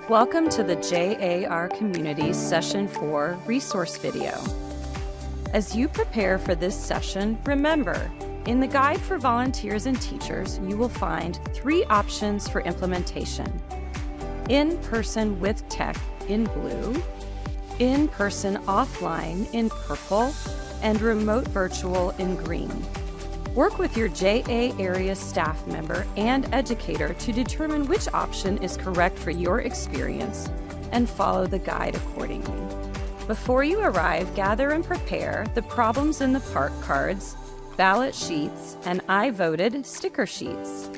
Welcome to the JAR Community Session 4 resource video. As you prepare for this session, remember, in the Guide for Volunteers and Teachers, you will find 3 options for implementation: in-person with tech in blue, in-person offline in purple, and remote virtual in green. Work with your JA area staff member and educator to determine which option is correct for your experience and follow the guide accordingly. Before you arrive, gather and prepare the problems in the park cards, ballot sheets, and I voted sticker sheets.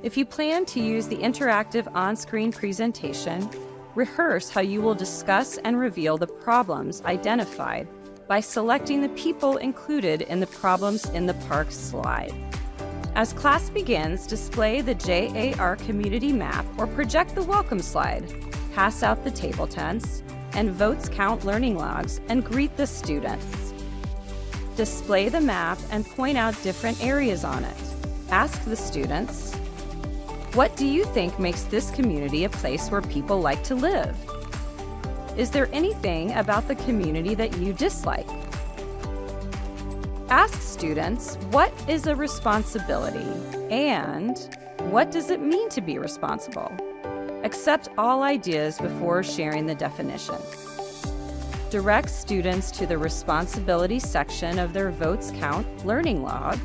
If you plan to use the interactive on-screen presentation, rehearse how you will discuss and reveal the problems identified by selecting the people included in the Problems in the Park slide. As class begins, display the JAR community map or project the welcome slide, pass out the table tents and votes count learning logs, and greet the students. Display the map and point out different areas on it. Ask the students, what do you think makes this community a place where people like to live? Is there anything about the community that you dislike? Ask students, what is a responsibility and what does it mean to be responsible? Accept all ideas before sharing the definitions. Direct students to the responsibility section of their votes count learning log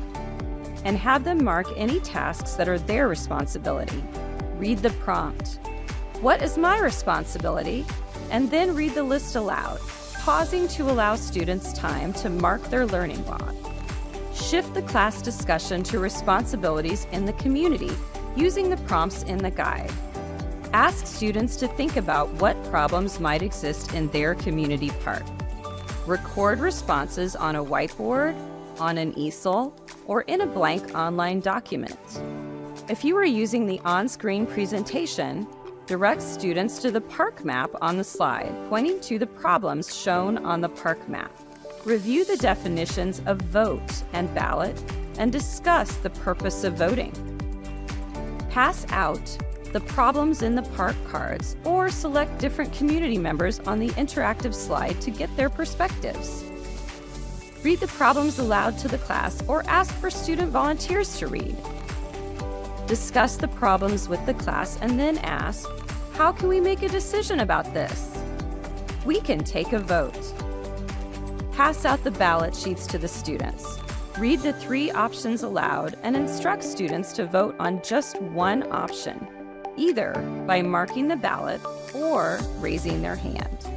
and have them mark any tasks that are their responsibility. Read the prompt. What is my responsibility? And then read the list aloud, pausing to allow students time to mark their learning log. Shift the class discussion to responsibilities in the community using the prompts in the guide. Ask students to think about what problems might exist in their community park. Record responses on a whiteboard, on an easel, or in a blank online document. If you are using the on-screen presentation, direct students to the park map on the slide, pointing to the problems shown on the park map. Review the definitions of vote and ballot and discuss the purpose of voting. Pass out the problems in the park cards or select different community members on the interactive slide to get their perspectives. Read the problems aloud to the class or ask for student volunteers to read. Discuss the problems with the class and then ask, how can we make a decision about this? We can take a vote. Pass out the ballot sheets to the students. Read the 3 options aloud and instruct students to vote on just one option, either by marking the ballot or raising their hand.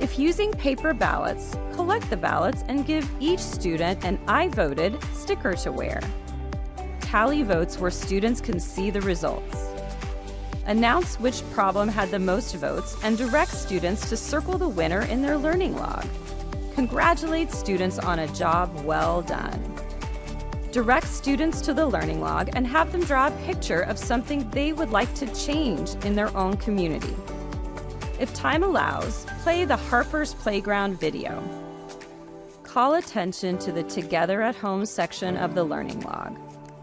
If using paper ballots, collect the ballots and give each student an I voted sticker to wear. Tally votes where students can see the results. Announce which problem had the most votes and direct students to circle the winner in their learning log. Congratulate students on a job well done. Direct students to the learning log and have them draw a picture of something they would like to change in their own community. If time allows, play the Harper's Playground video. Call attention to the Together at Home section of the learning log.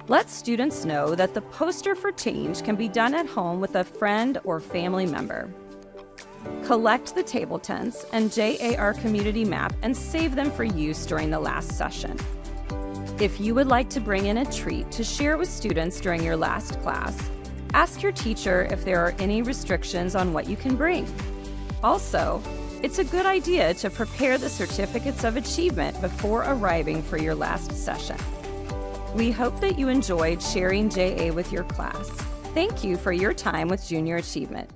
Let students know that the poster for change can be done at home with a friend or family member. Collect the table tents and JAR community map and save them for use during the last session. If you would like to bring in a treat to share with students during your last class, ask your teacher if there are any restrictions on what you can bring. Also, it's a good idea to prepare the certificates of achievement before arriving for your last session. We hope that you enjoyed sharing JA with your class. Thank you for your time with Junior Achievement.